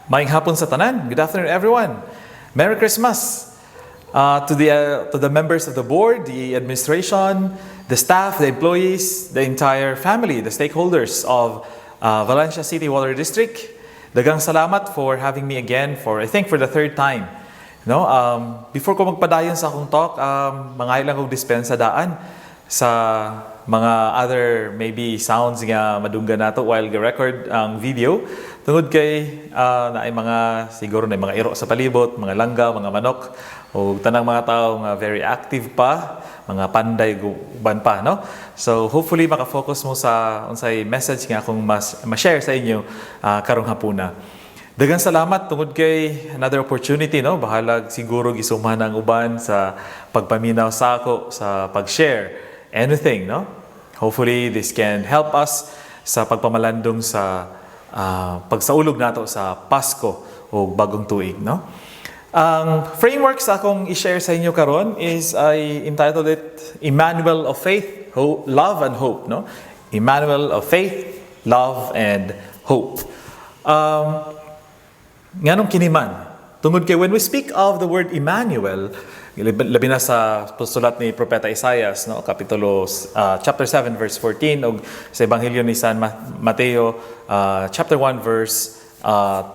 Maayong hapon sa tanan. Good afternoon, everyone. Merry Christmas to the members of the board, the administration, the staff, the employees, the entire family, the stakeholders of Valencia City Water District. Daghang salamat for having me again for the third time. No, before ko magpadayon sa akong talk, mga ilang kong dispensa daan sa mga other maybe sounds nga madunggan nato while ga-record ang video. Tungod kay na ay mga siguro na mga iro sa palibot, mga langga, mga manok o tanang mga tao nga very active pa, mga panday guban pa, no? So hopefully maka-focus mo sa unsay message nga akong ma-share sa inyo karong hapuna. Daghang salamat tungod kay another opportunity, no? Bahalag siguro gisuman ang uban sa pagpaminaw sa ako sa pag-share anything, no? Hopefully this can help us sa pagpamalandong sa pagsaulog nato sa Pasko o bagong tuig, no? Ang framework sa akong i-share sa inyo karon is I entitled it Emmanuel of Faith, Love and Hope, no? Emmanuel of Faith, Love and Hope. Nganong kiniman? Tungod kay when we speak of the word Emmanuel, labi na sa sulat ni Propeta Isaias, no, kapitulo chapter 7 verse 14 ug sa ebanghelyo ni San Mateo chapter 1 verse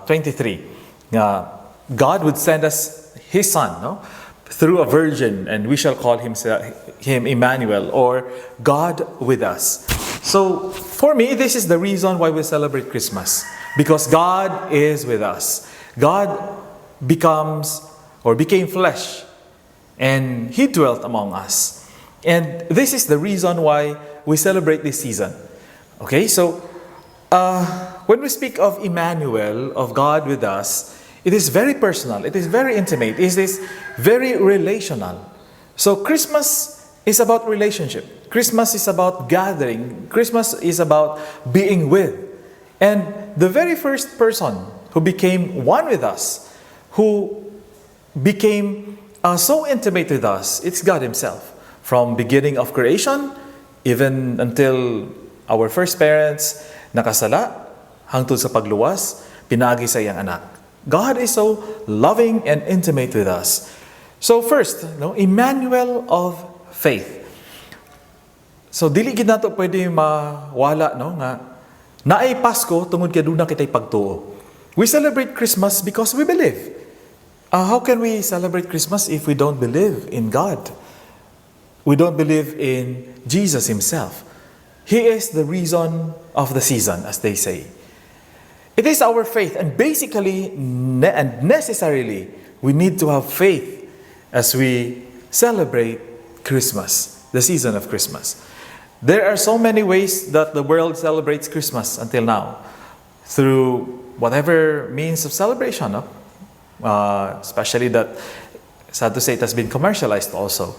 23 nga God would send us his son, no, through a virgin, and we shall call him Emmanuel, or God with us. So for me, this is the reason why we celebrate Christmas, because God is with us. God became flesh, and He dwelt among us. And this is the reason why we celebrate this season. Okay, so when we speak of Emmanuel, of God with us, it is very personal, it is very intimate, it is very relational. So Christmas is about relationship. Christmas is about gathering. Christmas is about being with. And the very first person who became one with us, who became so intimate with us, it's God Himself. From beginning of creation, even until our first parents nakasala, hangtod sa pagluwas, pinaagi sa iyang anak. God is so loving and intimate with us. So first, no, Emmanuel of faith. So dili gid nato pwede mawala, no, nga naay Pasko tungod kay aduna kitay pagtuo. We celebrate Christmas because we believe. How can we celebrate Christmas if we don't believe in God? We don't believe in Jesus Himself. He is the reason of the season, as they say. It is our faith, and basically and necessarily, we need to have faith as we celebrate Christmas, the season of Christmas. There are so many ways that the world celebrates Christmas until now, through whatever means of celebration, no? Especially that, sad to say, it has been commercialized also.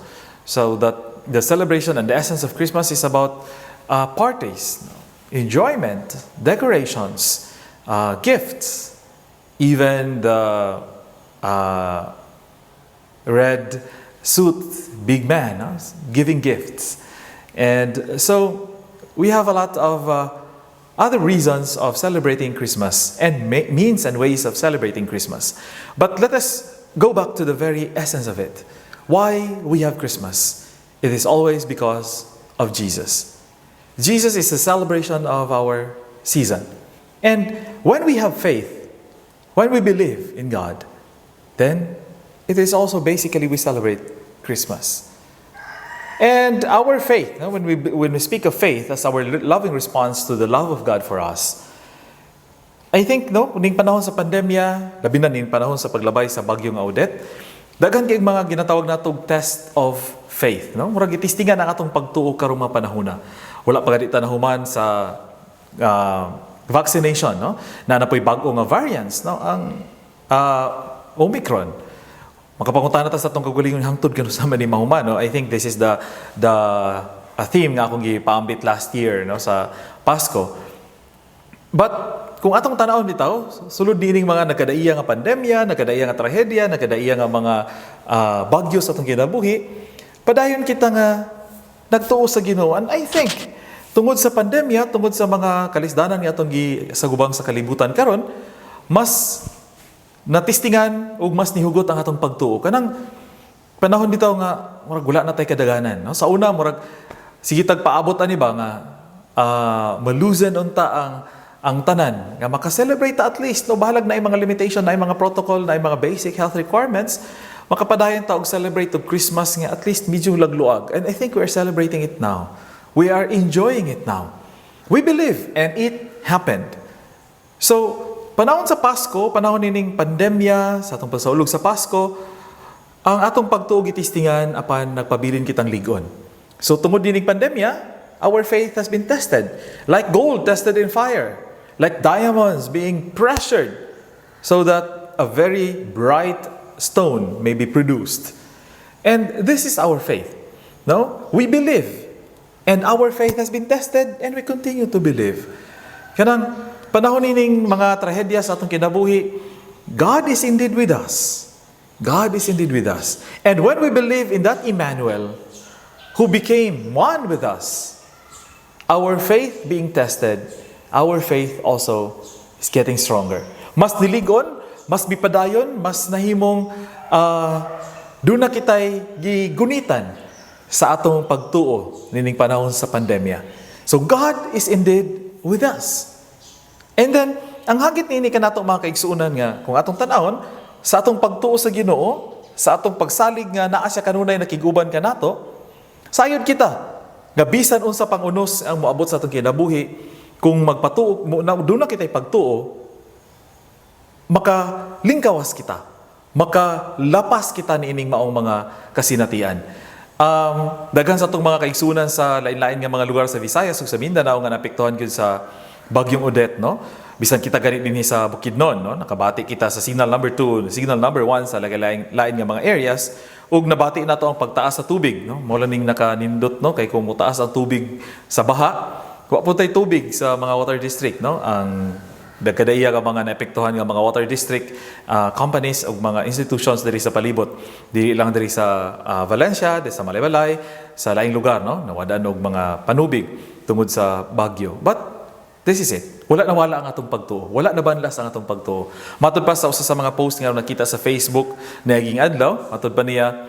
So that the celebration and the essence of Christmas is about parties, enjoyment, decorations, gifts, even the red suit big man giving gifts. And so we have a lot of other reasons of celebrating Christmas and means and ways of celebrating Christmas. But let us go back to the very essence of it. Why we have Christmas? It is always because of Jesus. Jesus is the celebration of our season. And when we have faith, when we believe in God, then it is also basically we celebrate Christmas. And our faith, when we speak of faith as our loving response to the love of God for us, I think, no, ning panahon sa pandemya, labi na ning panahon sa paglabay sa bagyong Odette, daghan kay mga ginatawag natong test of faith, no? Murag itistingan ang atong pagtuo karong mga panahona. Wala pa gadi tanahuman sa vaccination, no? Na napoy bag-o nga variants, no? Ang Omicron. Makapangutan ta sa atong kagalingon hangtod kanu sa man ni mahuman, no? I think this is the theme nga akong gipaambit last year, no, sa Pasko. But kung atong tanawon bitaw, sulod dining mga nagkadaiya nga pandemya, nagkadaiya nga trahedya, nagkadaiya nga mga bagyo sa atong kinabuhi, padayon kita nga nagtuo sa Ginoo. And I think tungod sa pandemya, tungod sa mga kalisdanan nga atong gisagubang sa kalibutan karon, mas natistingan ug mas nihugot ang atong pagtuo. Kanang panahon dito nga murag wala na tay kadaganan, no? Sa una murag sige tagpaabot ani ba nga maluzen unta ang tanan nga maka-celebrate ta at least, no, bahalag na ay mga limitation, na ay mga protocol, na ay mga basic health requirements, makapadayon ta og celebrate og Christmas nga at least medyo lagluag. And I think we are celebrating it now. We are enjoying it now. We believe and it happened. So, panahon sa Pasko, panahon nining pandemya, sa atong pagsaulog sa Pasko, ang atong pagtuog itistingan apan nagpabilin kitang ligon. So tungod dining pandemya, our faith has been tested. Like gold tested in fire. Like diamonds being pressured so that a very bright stone may be produced. And this is our faith. No? We believe. And our faith has been tested and we continue to believe. Kanang panahon nining mga trahedya sa atong kinabuhi, God is indeed with us. God is indeed with us. And when we believe in that Emmanuel, who became one with us, our faith being tested, our faith also is getting stronger. Mas diligon, mas bipadayon, mas nahimong doon na kitay gigunitan sa atong pagtuo nining panahon sa pandemya. So God is indeed with us. And then, ang hagit nini kanato mga kaigsuunan nga, kung atong tanawon, sa atong pagtuo sa Ginoo, sa atong pagsalig nga naa siya kanunay nakiguban kanato, sayod kita, nga bisan unsa pang unos ang moabot sa atong kinabuhi, kung magpatuo, doon na kita'y pagtuo, makalingkawas kita, makalapas kita ni ining maong mga kasinatian. Daghan sa atong mga kaigsunan sa lain-lain nga mga lugar sa Visayas ug sa Mindanao nga napektuhan gyud sa Bagyong Odette, no? Bisan kita ganit dinhi sa Bukidnon, no? Nakabati kita sa signal number 2, signal number 1 sa lain nga mga areas, ug nabati nato ang pagtaas sa tubig, no? Mao lang ning nakanindot, no, kay kung mutaas ang tubig sa baha, wa po tay tubig sa mga water district, no? Ang dagkadaiya ka mga naapektuhan nga mga water district companies ug mga institutions diri sa palibot, dili lang diri sa Valencia, diri sa Malaybalay, sa laing lugar, no? Nawadaan og mga panubig tungod sa bagyo. But this is it. Wala ang atong pagtuo. Wala na banlas ang atong pagtuo. Matod pa sa usa sa mga post nga nakita sa Facebook naging adlaw, matod pa niya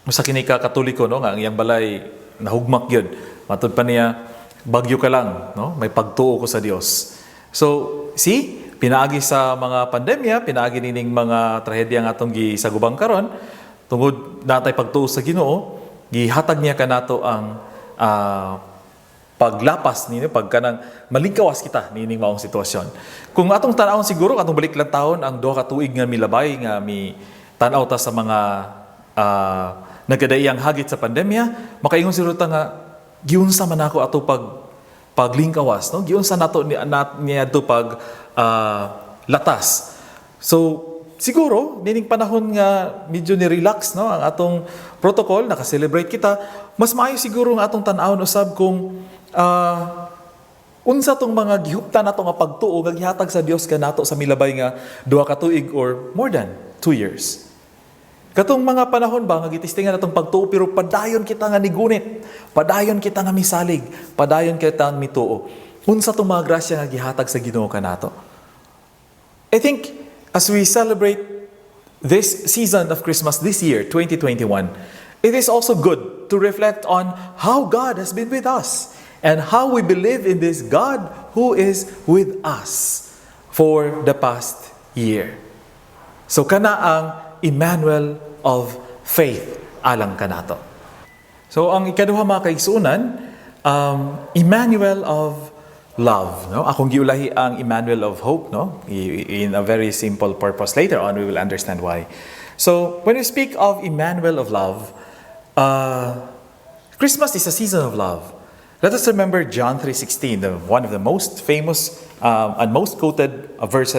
usa kini ka Katoliko, no, nga ang iyang balay nahugmak gyud. Matod pa niya bagyo ka lang, no? May pagtuo ko sa Dios. So, pinaagi sa mga pandemya, pinaagi nining mga trahedya nga atong gisagubang karon, tungod natay pagtuo sa Ginoo, gihatag niya kanato ang paglapas ninyo, pagkanang malingkawas kita nining maong sitwasyon. Kung atong tanawon siguro, atong balik lang taon, ang 2 ka tuig nga milabay, nga mi tanaw ta sa mga nagkadaiyang hagit sa pandemya, makaingon siguro ta nga, giunsa man ako ato paglingkawas, no? Giunsa nato niya ato latas. So, siguro, nining panahon nga medyo ni-relax, no, ang atong protocol, naka-celebrate kita, mas maayo siguro nga atong tanawon usab kung unsa tong mga gihuptan nato nga pagtuo nga gihatag sa Dios kanato sa milabay nga 2 ka tuig or more than 2 years. Katong mga panahon ba nga gitistingan natong pagtuo pero padayon kita nga nigunit, padayon kita nga misalig, padayon kita nga mituo. Unsa tong mga grasya nga gihatag sa Ginoo kanato? I think as we celebrate this season of Christmas this year, 2021, it is also good to reflect on how God has been with us and how we believe in this God who is with us for the past year. So kana ang Emmanuel of faith alang kanato. So ang ikaduha mga kaigsuunan, Emmanuel of love, no? Akong giulahi ang Emmanuel of hope, no? In a very simple purpose. Later on we will understand why. So when we speak of Emmanuel of love, Christmas is a season of love. Let us remember John 3:16, one of the most famous and most quoted verse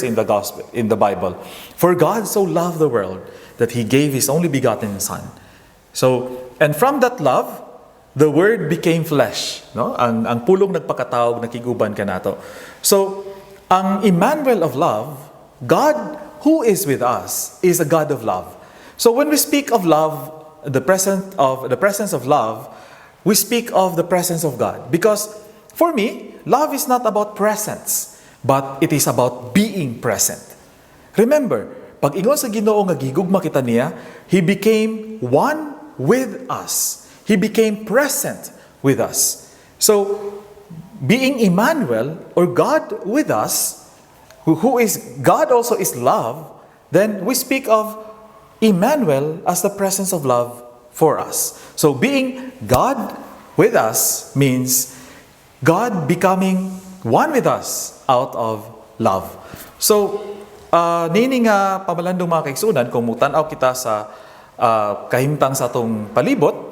in the gospel, in the Bible. For God so loved the world that He gave His only begotten Son. So, and from that love, the Word became flesh. No? Ang pulong nagpakatawag, nakiguban kanato. So, ang Emmanuel of love, God who is with us, is a God of love. So when we speak of love, the presence of love, we speak of the presence of God. Because for me, love is not about presence, but it is about being present. Remember, pag ingon sa Ginoo nga gigugma kita niya, He became one with us. He became present with us. So, being Emmanuel, or God with us, who is, God also is love, then we speak of Emmanuel as the presence of love for us. So, being God with us means God becoming one with us out of love. So, nini nga pamalandong mga kaigsunan, kung mutanaw kita sa kahimtang sa atong palibot,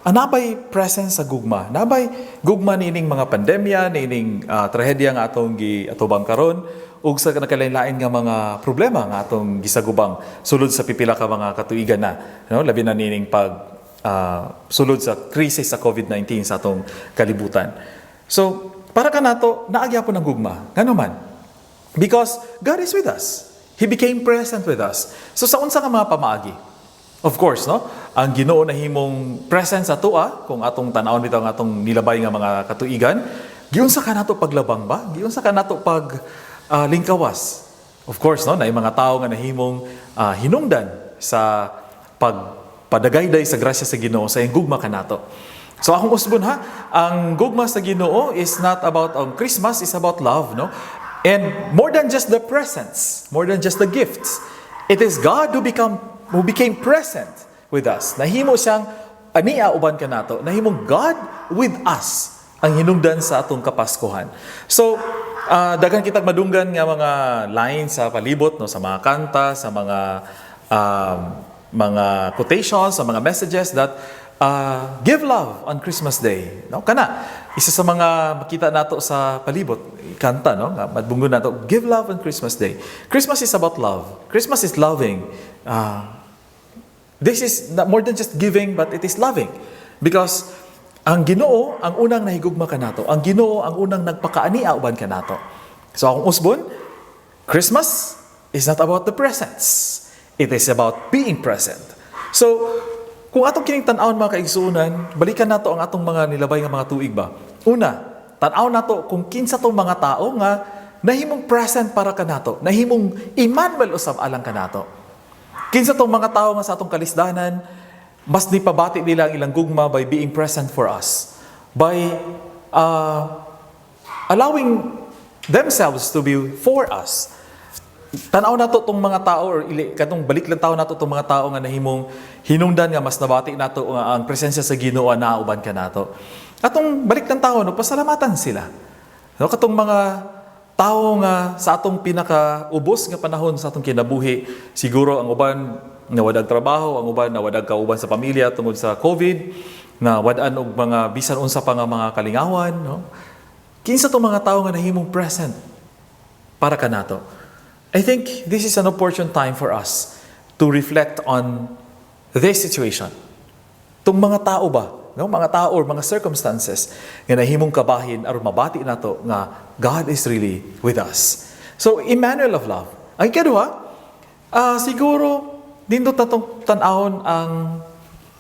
nabay presence sa gugma. Nabay gugma nining mga pandemya, nining trahedya nga atong giatubang karon, ug sa nakalain-lain nga mga problema nga atong gisagubang sulod sa pipila ka mga katuigan na, no? Labi na nining pag sulod sa krisis sa COVID-19 sa atong kalibutan. So, para ka nato, naagya po ng gugma. Ngano man? Because God is with us. He became present with us. So, sa unsa ka mga pamaagi? Of course, no? Ang Ginoo na himong presence sa tua, kung atong tanawon bitaw nga atong nilabay nga mga katuigan, giunsa ka nato paglabang ba? Giunsa ka nato pag lingkawas? Of course, no? Na mga tao nga nahimong hinungdan sa pagpadagayday sa grasya sa Ginoo sa iyang gugma ka nato. So akong usbon ha, ang gugma sa Ginoo is not about Christmas, is about love, no? And more than just the presents, more than just the gifts, it is God who became present with us. Nahimo siyang ania uban ka nato, nahimong God with us ang hinungdan sa atong kapaskuhan. So daghan kitag madunggan nga mga lines sa palibot, no, sa mga kanta, sa mga quotations, sa mga messages that give love on Christmas Day. No? Kana, isa sa mga makita nato sa palibot, kanta, no? Madbunggon nato, give love on Christmas Day. Christmas is about love. Christmas is loving. This is not more than just giving, but it is loving. Because ang Ginoo, ang unang nahigugma ka nato. Ang Ginoo, ang unang nagpakaania uban ka nato. So akong usbon, Christmas is not about the presents. It is about being present. So, kung atong kining tan-awon mga kaigsuonan, balikan nato ang atong mga nilabay nga mga tuig ba. Una, tan-aw nato kung kinsa tong mga tao nga nahimong present para ka nato, nahimong Emmanuel usab alang ka nato. Kinsa tong mga tao nga sa atong kalisdanan, mas nipabati nila ang ilang gugma by being present for us, by allowing themselves to be for us. Tanaw nato tong mga tao, or katong balik lang tao nato tong mga tao nga nahimong hinungdan nga mas nabati nato nga ang presensya sa Ginoo na uban ka nato. Atong balik lang tao, no, pasalamatan sila. No, katong mga tao nga sa atong pinakaubos nga panahon sa atong kinabuhi, siguro ang uban nga wadag trabaho, ang uban na wadag kauban sa pamilya tungod sa COVID, na wadan og mga bisan unsa pa nga mga kalingawan, no. Kinsa tong mga tao nga nahimong present para ka nato. I think this is an opportune time for us to reflect on this situation. Itong mga tao ba, no? Mga tao or mga circumstances nga nahimong kabahin aron mabati nato nga God is really with us. So, Emmanuel of love. Ang ikaduha, siguro dindot natong tan-awon ang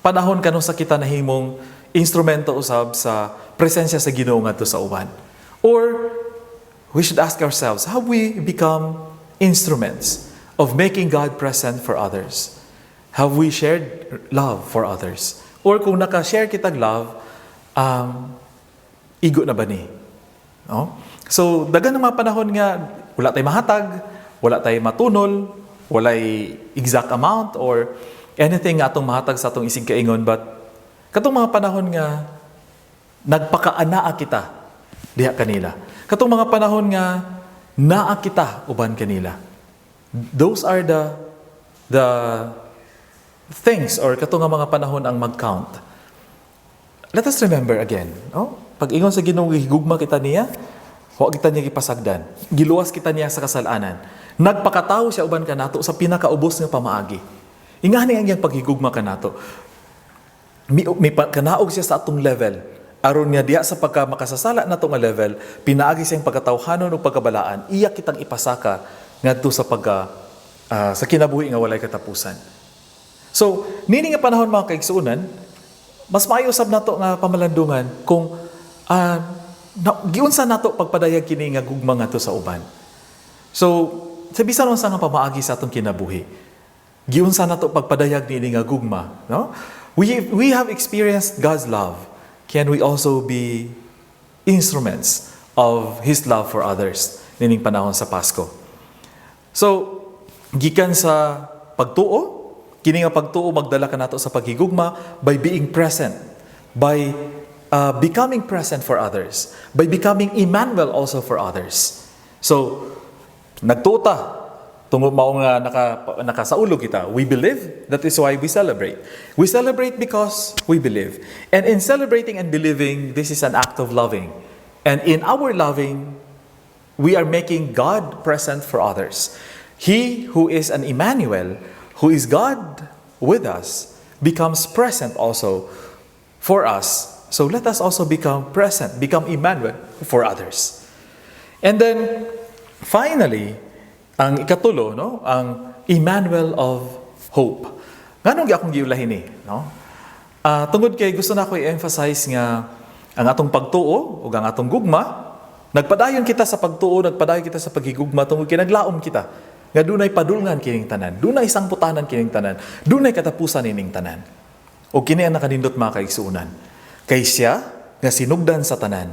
panahon kanung sa kita nahimong instrumento usab sa presensya sa Ginoo ngadto sa uban. Or we should ask ourselves, have we become instruments of making God present for others? Have we shared love for others? Or kung naka-share kitag love, igo na ba ni? No? So, dagan ng mga panahon nga, wala tayo mahatag, wala tayo matunol, wala exact amount, or anything nga atong mahatag sa atong isig kaingon, but katong mga panahon nga, nagpakaanaa kita diha kanila. Katong mga panahon nga, naa kita uban kanila. Those are the things, or kato nga mga panahon ang mag-count. Let us remember again, no? Pag ingon sa Ginoo higugma kita niya, wa kita niya gipasagdan. Giluwas kita niya sa kasalanan. Nagpakatawo siya uban kanato sa pinakaubos nga pamaagi. Ingani ang iyang paghigugma kanato. May kanaog siya sa atong level. Aron niya diha sa pagka makasasala nato nga level, pinaagi siyang pagkatawhanon ug pagkabalaan, iya kitang ipasaka ngadto sa sa kinabuhi nga walay katapusan. So, nini nga panahon mga kaigsuonan, mas maayo usab nato nga pamalandungan kung giunsa nato pagpadayag kini nga gugma ngadto sa uban. So, sa bisan unsa nga pamaagi sa atong kinabuhi, giunsa nato pagpadayag ni nga gugma, no? We have experienced God's love. Can we also be instruments of His love for others nining panahon sa Pasko? So, gikan sa pagtuo, kini nga pagtuo magdala ka nato sa paghigugma by being present, by becoming present for others, by becoming Emmanuel also for others. So, nagtuta tungod mao nga nakasaulog kita. We believe, that is why we celebrate. We celebrate because we believe. And in celebrating and believing, this is an act of loving. And in our loving, we are making God present for others. He who is an Emmanuel, who is God with us, becomes present also for us. So let us also become present, become Emmanuel for others. And then, finally, ang ikatulo, no? Ang Emmanuel of hope. Ganong akong giulahin ni, no? Tungod kay gusto na ko i-emphasize nga ang atong pagtuo o ang atong gugma, nagpadayon kita sa pagtuo, nagpadayon kita sa paghigugma tungod kay naglaom kita. Nga dunay padulngan kining tanan, dunay sangputanan kining tanan, dunay katapusan nining tanan. O kini ang nakanindot mga kaigsuunan. Kay siya nga sinugdan sa tanan,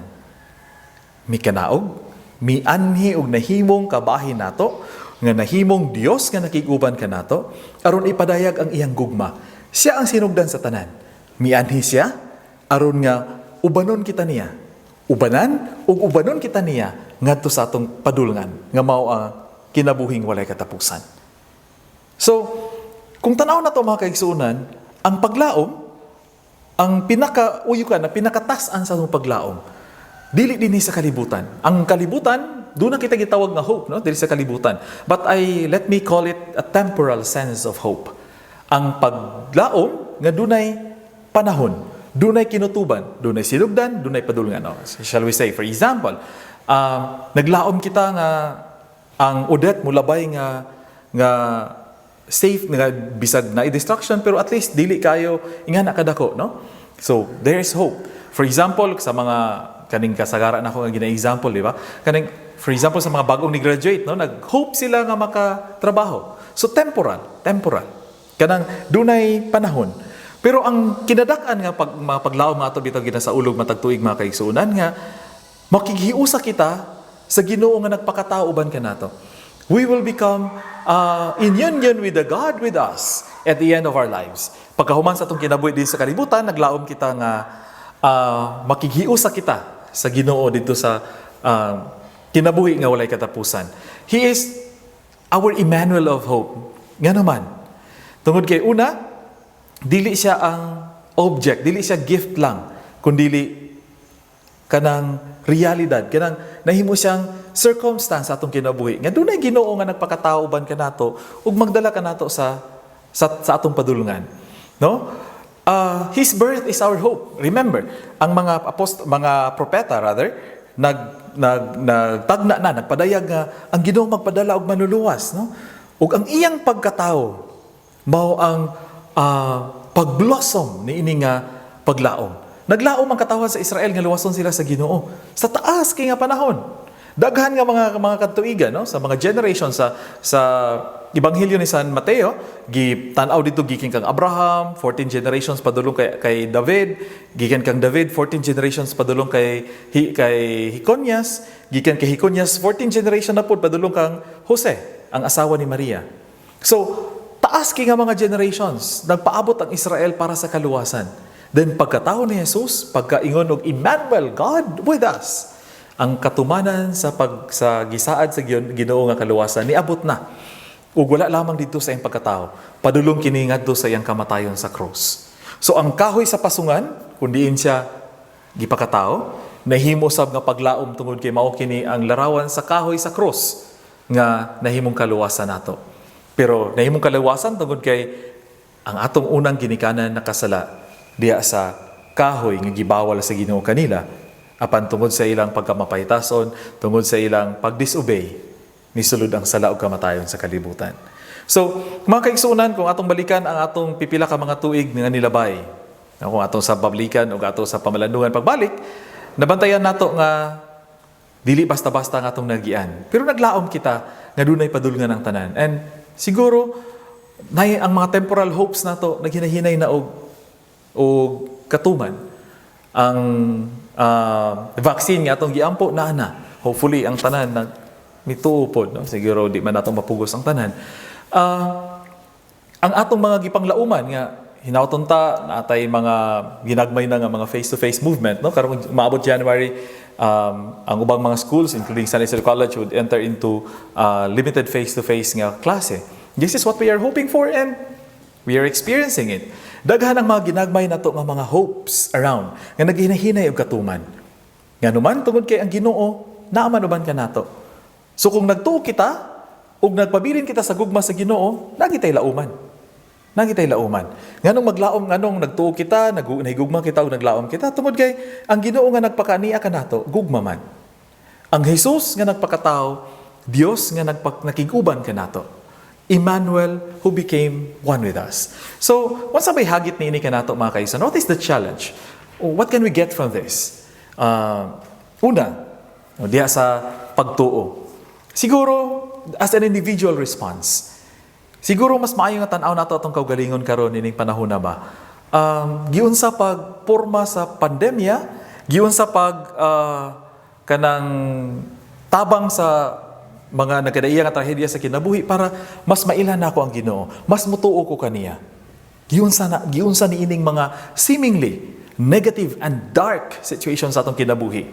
mikanaog, mianhi og nahimong kabahin nato, nga nahimong Dios nga nakiguban ka nato, aron ipadayag ang iyang gugma. Siya ang sinugdan sa tanan. Mianhi siya, aron nga ubanon kita niya. Ubanan ug ubanon kita niya ngadto sa atong padulngan nga mao ang kinabuhing walay katapusan. So, kung tanaw na to mga kaigsuunan, ang paglaom, ang pinakauyukan, ang pinakatas-an sa atong paglaom, dili dinhi sa kalibutan. Ang kalibutan, doon na kita gitawag nga hope, no? Dili sa kalibutan. But let me call it a temporal sense of hope. Ang paglaom nga dunay panahon, dunay kinutuban, dunay silugdan, dunay padulngan. No? Shall we say, for example, naglaom kita nga ang udet mulabay nga safe nga bisag na i-destruction, pero at least dili kayo ingana kadako, no? So there is hope. For example, sa mga kaning kasagaran ako nga gina-example, di ba? Kaning for example, sa mga bagong ni-graduate, no, nag-hope sila nga makatrabaho. So, temporal. Kanang dunay panahon. Pero ang kinadak-an nga paglaom nga ito, bitaw ginasaulog matagtuig mga kaigsuunan nga, makighiusa kita sa Ginoo nga nagpakatao uban ka nato. We will become in union with the God with us at the end of our lives. Pagkahuman sa itong kinabuhi din sa kalibutan, naglaom kita nga makighiusa kita sa Ginoo dito sa kinabuhi nga walay katapusan. He is our Emmanuel of hope. Nga naman. Tungod kay una, dili siya ang object, dili siya gift lang, kundi kanang realidad, kanang nahimo siyang circumstance atong kinabuhi. Nga dunay Ginoo nga nagpakatao uban ka nato ug magdala ka nato sa atong padulngan. No? His birth is our hope. Remember, ang mga propeta nagtagna na, nagpadayag nga ang Ginoo magpadala og manluluwas, no? Ug ang iyang pagkatao mao ang pagblossom ni ini nga paglaom. Naglaom ang katawan sa Israel nga luwason sila sa Ginoo sa taas kay nga panahon. Daghan nga mga katuigan, no, sa mga generation sa Ebanghelyo ni San Mateo, tan-aw dito gikan kang Abraham, 14 generations padulong kay David, gikan kang David 14 generations padulong kay Hiconias, gikan kay Hiconias 14 generation na pud padulong kang Jose, ang asawa ni Maria. So, taas kay nga mga generations nagpaabot ang Israel para sa kaluwasan. Then pagkatao ni Jesus, pagkaingon og Emmanuel, God with us, ang katumanan sa gisaad sa Ginoo nga kaluwasan niabot na. Ug wala lamang dito sa iyang pagkatao, padulong kini ngadto sa iyang kamatayon sa cross. So ang kahoy sa pasungan, kun diin siya gipakatao, nahimo sab nga paglaom tungod kay mao kini ang larawan sa kahoy sa cross nga nahimong kaluwasan nato. Pero nahimong kaluwasan tungod kay ang atong unang ginikanan nakasala diya sa kahoy nga gibawal sa Ginoo kanila, apan tungod sa ilang pagkamapaytason, tungod sa ilang pagdisobey, nisulod ang sala ug kamatayon sa kalibutan. So, mga kaigsuunan, kung atong balikan ang atong pipila ka mga tuig nga nilabay, kung atong sa bablikan o atong sa pamalandungan pagbalik, nabantayan nato nga dili basta-basta nga atong nagian. Pero naglaom kita nga dunay padulngan ang tanan. And siguro ang mga temporal hopes nato naghinahinay na og katuman ang vaccine nga atong giampo na hopefully ang tanan na mituo pod, no? Siguro di man natong mapugos ang tanan. Ang atong mga gipanglauman nga hinauton ta natay mga ginagmay na nga mga face-to-face movement, no? Karong maabot January, ang ubang mga schools including San Isidro College would enter into limited face-to-face nga klase. This is what we are hoping for and we are experiencing it. Daghan ang mga ginagmay nato nga mga hopes around nga naghinahinay og katuman. Nga naman tungod kay ang Ginoo naaman uban ka nato. So kung nagtuo kita ug nagpabilin kita sa gugma sa Ginoo, nagitay lauman. Nagitay lauman. Nganong maglaom, nganong nagtuo kita, nahigugma kita ug naglaom kita tungod kay ang Ginoo nga nagpakaniya kanato, gugma man. Ang Jesus nga nagpakatao, Dios nga nakiguban kanato. Emmanuel who became one with us. So, once sabay hagit ni ini kanato mga kaisan, what is the challenge? What can we get from this? Una, diha sa pagtuo. Siguro, as an individual response, siguro mas maayo nga tan-aw nato atong kaugalingon karon ining panahon na ba. Giun sa pagporma sa pandemya, giun sa kanang tabang sa mga nagkadaiya nga trahedya sa kinabuhi para mas mailhan nako ang Ginoo, mas mutuo ko kaniya. Giun sa niining mga seemingly negative and dark situations sa atong kinabuhi.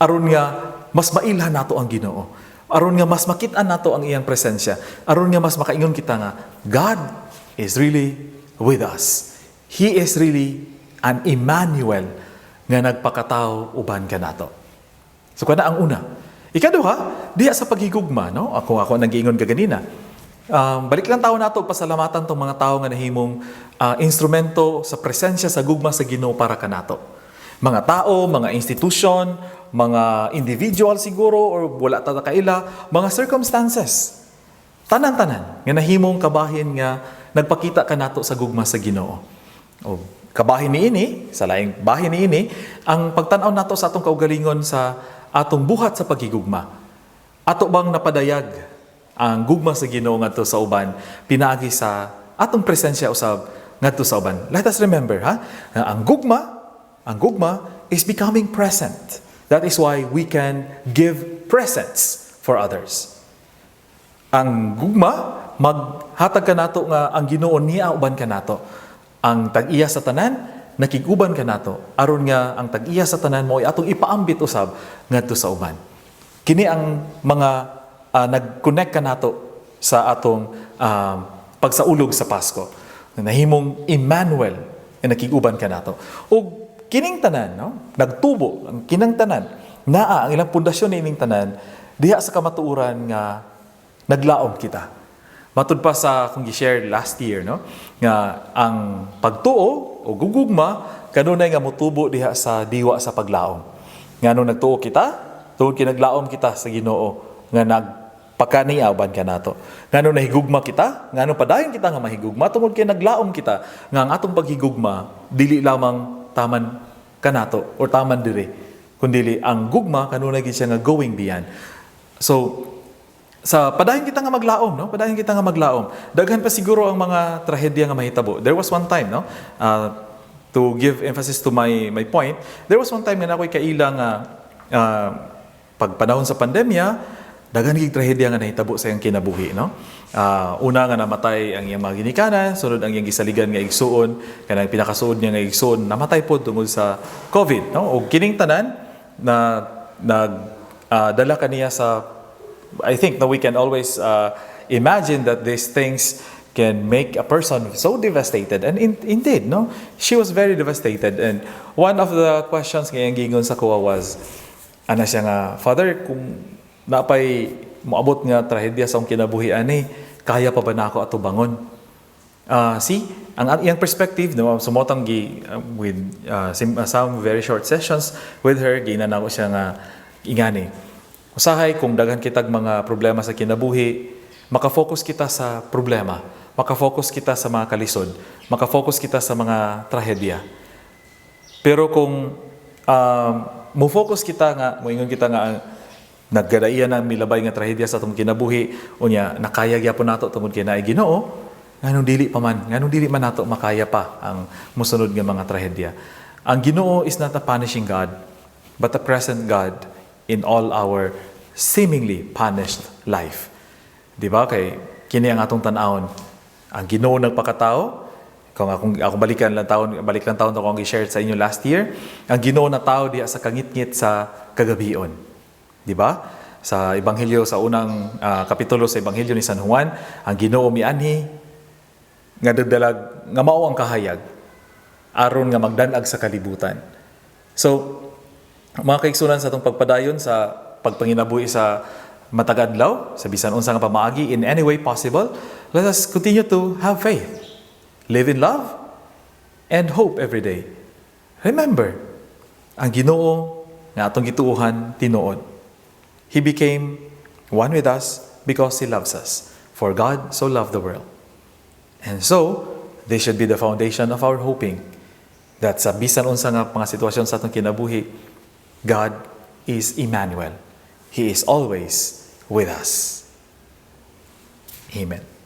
Aron nga mas mailhan nato ang Ginoo. Aron nga mas makit-an nato ang iyang presensya. Aron nga mas makaingon kita nga God is really with us. He is really an Emmanuel nga nagpakatao uban ka nato. So kana ang una. Ikaduha, diha sa paghigugma, no? Ako nag-iingon kaganina. Balik lang tao nato pasalamatan tong mga tao nga nahimong instrumento sa presensya sa gugma sa Ginoo para kanato. Mga tao, mga institution, mga individual siguro or wala ta kaila, mga circumstances. Tanan-tanan nga nahimong kabahin nga nagpakita kanato sa gugma sa Ginoo. O kabahin niini, sa laing bahin niini, ang pagtan-aw nato sa atong kaugalingon sa atong buhat sa paghigugma. Ato bang napadayag ang gugma sa Ginoo ngadto sa uban pinaagi sa atong presensya usab ngadto sa uban. Let us remember ang gugma is becoming present. That is why we can give presents for others. Ang gugma maghatag kanato nga ang Ginoo niya uban kanato. Ang tag-iya sa tanan nakiguban kanato aron nga ang tag-iya sa tanan mo ay atong ipaambit usab ngadto sa uban. Kini ang mga nag-connect kanato sa atong pagsaulog sa Pasko. Nahimong Emmanuel nga nakiguban kanato. Ug kining tanan, no? Nagtubo ang kinang tanan. Naa ang ilang pundasyon ining tanan diha sa kamatuoran nga naglaom kita. Matud pa sa kung gi-share last year, no? Nga ang pagtuo o gugugma kanunay nga motubo diha sa diwa sa paglaom. Nganong nagtuo kita, tungod kinaglaom kita sa Ginoo nga nagpakaniya uban kanato. Nganong nahigugma kita, nganong padayon kita nga mahigugma tungod kay naglaom kita nga ang atong paghigugma dili lamang taman kanato or taman diri, kundi ang gugma kanunay gid siya nga going beyond. So sa padayon kita nga maglaom, no? Padayon kita nga maglaom. Daghan pa siguro ang mga trahedya nga mahitabo. There was one time, no? To give emphasis to my point, there was one time nga nakoy kaila nga pagpanahon sa pandemya, daghan gid trahedya nga nahitabo sa iyang kinabuhi, no? Una nga namatay ang iyang mga ginikanan, sunod ang iyang gisaligan nga igsuon, kanang pinakasuod niya nga igsuon, namatay pod tungod sa COVID, no? Og kining tanan na dala kaniya sa I think that we can always imagine that these things can make a person so devastated. And indeed, no? She was very devastated. And one of the questions ngayong gingon sa kuwa was, ana siya nga, Father, kung napay moabot nga trahedya sa akong kinabuhi ani, kaya pa ba na ako ato bangon? See, ang iyang perspective, no, sumotang with some very short sessions with her, ginanaw siya nga ingani. Usahay kung daghan kitag mga problema sa kinabuhi, makafocus kita sa problema, makafocus kita sa mga kalisod, makafocus kita sa mga trahedya. Pero kung mo-focus kita nga, moingon kita nga Naggadaian na milabay nga trahedya sa atong kinabuhi, unya nakaya gyapon nato tungod kay naay Ginoo, nganong dili man nato makaya pa ang mosunod nga mga trahedya. Ang Ginoo is not a punishing God, but a present God in all our seemingly punished life. Di ba? Kay kini ang atong tan-awon. Ang Ginoo nagpakatao, kung ako balik lang taon to kung i-share sa inyo last year, ang Ginoo na tao diha sa kangit-ngit sa kagabion. Di ba? Sa Ebanghelyo, sa unang kapitulo sa Ebanghelyo ni San Juan, ang Ginoo mianhi nga dagdalag nga mao ang kahayag aron nga magdanag sa kalibutan. So, mga kaigsunan sa atong pagpadayon sa pagpanginabuhi sa matag adlaw, sa bisan unsa nga pamaagi in any way possible, let us continue to have faith, live in love, and hope every day. Remember, ang Ginoo nga atong gituohan tinuod. He became one with us because He loves us. For God so loved the world. And so, this should be the foundation of our hoping that sa bisan unsa nga mga sitwasyon sa atong kinabuhi, God is Emmanuel. He is always with us. Amen.